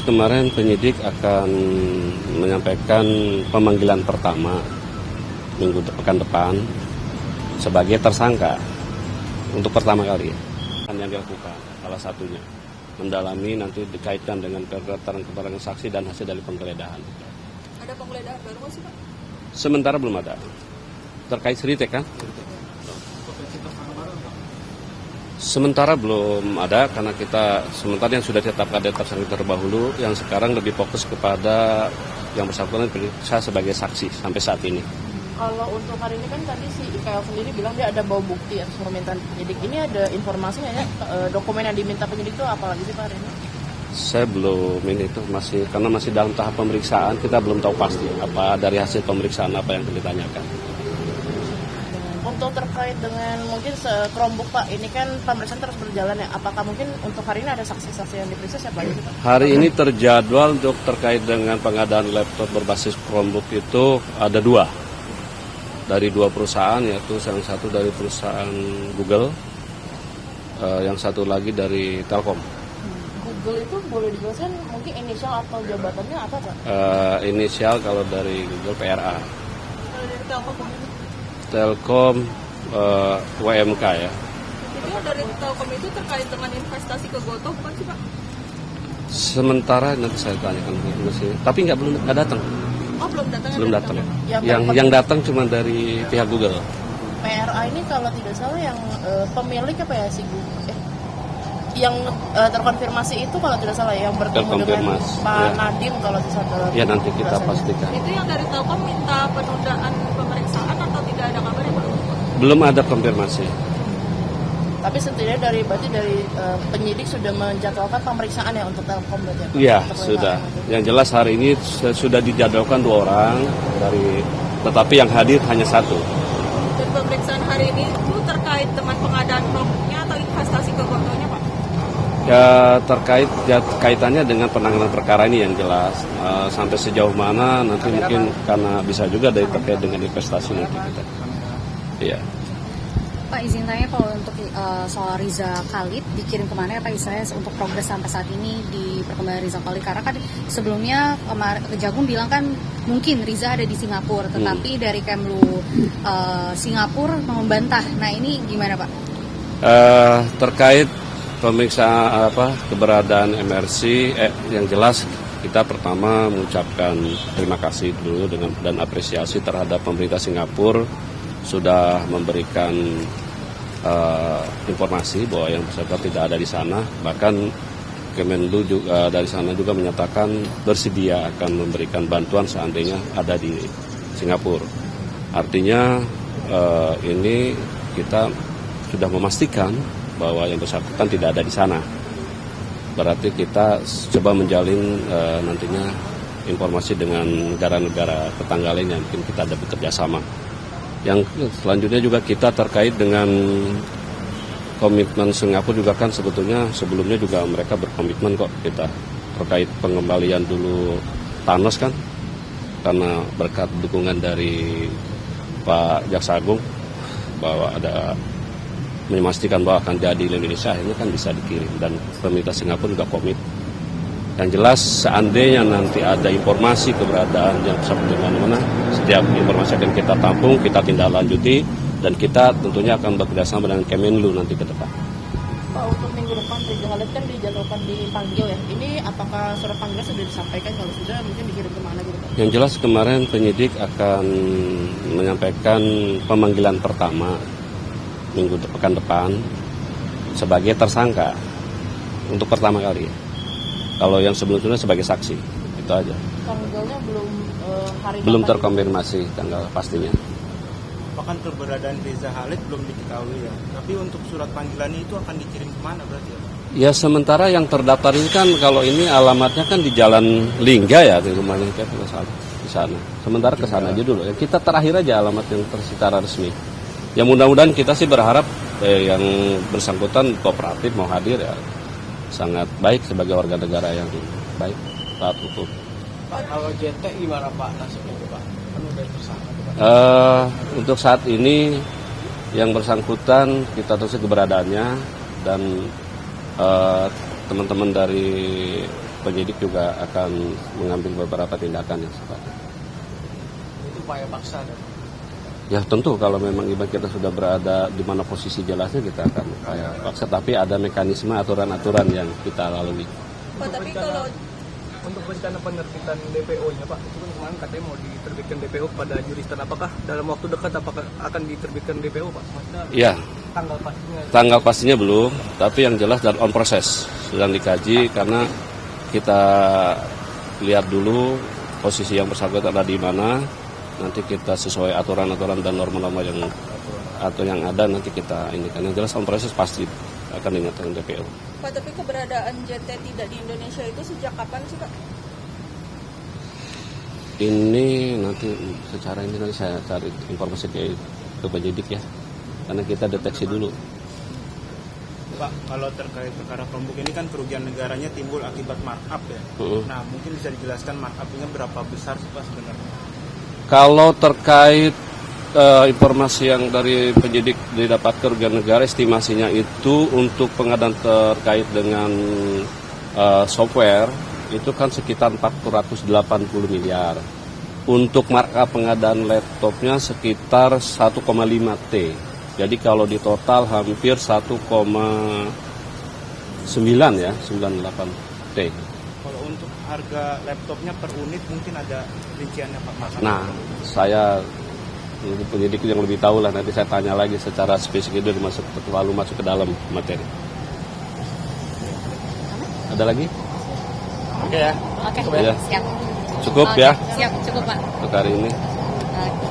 kemarin penyidik akan menyampaikan pemanggilan pertama pekan depan sebagai tersangka untuk pertama kali yang dilakukan. Salah satunya mendalami nanti dikaitkan dengan keterangan saksi dan hasil dari penggeledahan. Ada penggeledahan baru nggak sih Pak? Sementara belum ada. Terkait Seritek kan? Sementara belum ada karena kita sementara yang sudah ditetapkan tersangka terdahulu, yang sekarang lebih fokus kepada yang bersangkutan periksa sebagai saksi sampai saat ini. Kalau untuk hari ini kan tadi si IKL sendiri bilang dia ada bawa bukti atas permintaan penyidik. Ini ada informasinya ya, dokumen yang diminta penyidik itu apa lagi sih Pak hari ini? Saya belum ini itu masih karena masih dalam tahap pemeriksaan, kita belum tahu pasti apa dari hasil pemeriksaan apa yang ditanyakan. Untuk terkait dengan mungkin Chromebook Pak, ini kan pemeriksaan terus berjalan ya. Apakah mungkin untuk hari ini ada saksi-saksi yang diperiksa siapa aja Pak? Hari ini terjadwal untuk terkait dengan pengadaan laptop berbasis Chromebook itu ada dua. Dari dua perusahaan, yaitu yang satu dari perusahaan Google, yang satu lagi dari Telkom. Google itu boleh dijelaskan mungkin inisial atau jabatannya apa Pak? Inisial kalau dari Google PRA. Kalau dari Telkom? Telkom WMK ya. Itu yang dari Telkom itu terkait dengan investasi ke Gotoh bukan sih Pak? Sementara nanti saya tanyakan dulu sih. Tapi belum datang. Oh belum datang. Belum datang. Ya, Yang datang cuma dari pihak Google. PRA ini kalau tidak salah yang pemilik apa ya si Google? Yang terkonfirmasi itu kalau tidak salah yang bertemu dengan Pak ya. Nadiem kalau tidak salah. Ya nanti kita pastikan. Itu yang dari Telkom minta penundaan pemeriksaan atau tidak ada kabar yang belum? Belum ada konfirmasi. Tapi setidaknya berarti dari penyidik sudah menjadwalkan pemeriksaan ya untuk Telkom berarti ya? Iya sudah. Yang jelas hari ini sudah dijadwalkan 2 orang tetapi yang hadir hanya 1. Dan pemeriksaan hari ini itu terkait dengan pengadaan Chromebooknya atau investasi ke Gotohnya Pak? Ya kaitannya dengan penanganan perkara ini yang jelas. Sampai sejauh mana nanti mungkin karena bisa juga dari terkait dengan investasi nanti kita. Iya. Pak izin tanya kalau untuk soal Riza Khalid dikirim kemana ya Pak istilahnya untuk progres sampai saat ini di perkembangan Riza Khalid, karena kan sebelumnya Kejagung bilang kan mungkin Riza ada di Singapura tetapi dari Kemlu Singapura membantah. Nah ini gimana Pak? Terkait pemeriksaan keberadaan MRC yang jelas kita pertama mengucapkan terima kasih dulu dan apresiasi terhadap pemerintah Singapura sudah memberikan informasi bahwa yang bersangkutan tidak ada di sana. Bahkan Kemenlu juga dari sana juga menyatakan bersedia akan memberikan bantuan seandainya ada di Singapura. Artinya ini kita sudah memastikan bahwa yang bersangkutan tidak ada di sana. Berarti kita coba menjalin nantinya informasi dengan negara-negara tetangga lainnya, mungkin kita ada bekerja sama. Yang selanjutnya juga kita terkait dengan komitmen Singapura juga kan sebelumnya juga mereka berkomitmen kok kita terkait pengembalian dulu Thanos kan, karena berkat dukungan dari Pak Jaksa Agung bahwa ada memastikan bahwa akan jadi di Indonesia, akhirnya kan bisa dikirim dan pemerintah Singapura juga komit. Yang jelas seandainya nanti ada informasi keberadaan yang bersangkutan di mana-mana, setiap informasi akan kita tampung, kita tindak lanjuti, dan kita tentunya akan bekerjasama dengan Kemenlu nanti ke depan. Pak, untuk minggu depan Riza Khalid kan dijadwalkan dipanggil ya. Ini apakah surat panggilan sudah disampaikan? Kalau sudah mungkin dikirim kemana gitu Pak? Yang jelas kemarin penyidik akan menyampaikan pemanggilan pertama pekan depan sebagai tersangka untuk pertama kali. Kalau yang sebelumnya sebagai saksi, itu aja. Tanggalnya belum terkonfirmasi tanggal pastinya. Bahkan keberadaan Riza Khalid belum diketahui ya. Tapi untuk surat panggilan itu akan dikirim kemana berarti ya? Ya sementara yang terdaftar ini kan kalau ini alamatnya kan di Jalan Lingga ya di rumahnya kan di sana. Sementara ke sana aja dulu. Ya, kita terakhir aja alamat yang secara resmi. Ya mudah-mudahan kita sih berharap yang bersangkutan kooperatif mau hadir ya. Sangat baik sebagai warga negara yang baik taat hukum. Pak, kalau JT gimana Pak nasibnya Pak? Kan udah tersangka Pak. Untuk saat ini yang bersangkutan kita terus keberadaannya dan teman-teman dari penyidik juga akan mengambil beberapa tindakan yang sifatnya. Itu upaya paksa dan Ya tentu kalau memang ibarat kita sudah berada di mana posisi jelasnya kita akan upaya paksa, tapi ada mekanisme aturan-aturan yang kita lalui. Pak, tapi kalau untuk rencana penerbitan DPO-nya Pak, itu kan kemarin katanya mau diterbitkan DPO pada jurister, apakah dalam waktu dekat apakah akan diterbitkan DPO Pak? Maksudnya Ya, tanggal pastinya? tanggal pastinya belum, tapi yang jelas dan on proses sedang dikaji karena kita lihat dulu posisi yang bersangkutan ada di mana. Nanti kita sesuai aturan-aturan dan norma-norma yang ada nanti kita ini kan yang jelas on proses pasti akan dinyatakan DPO. Pak, tapi keberadaan JT tidak di Indonesia itu sejak kapan sih Pak? Ini nanti secara ini nanti saya cari informasi ke penyidik ya, karena kita deteksi dulu. Pak, kalau terkait perkara Chromebook ini kan kerugian negaranya timbul akibat markup ya. Nah, mungkin bisa dijelaskan markupnya berapa besar sih Pak sebenarnya? Kalau terkait informasi yang dari penyidik didapat kerugian negara, estimasinya itu untuk pengadaan terkait dengan software itu kan sekitar 480 miliar. Untuk markup pengadaan laptopnya sekitar 1,5 T. Jadi kalau di total hampir 1,9 ya, 98 T. Kalau untuk harga laptopnya per unit mungkin ada rinciannya Pak Mas. Nah, saya penyidik yang lebih tahu lah, nanti saya tanya lagi secara spesifik itu terlalu masuk ke dalam materi. Ada lagi? Oke, Ya. siap. Cukup Oke, ya siap, cukup Pak. untuk hari ini. Oke.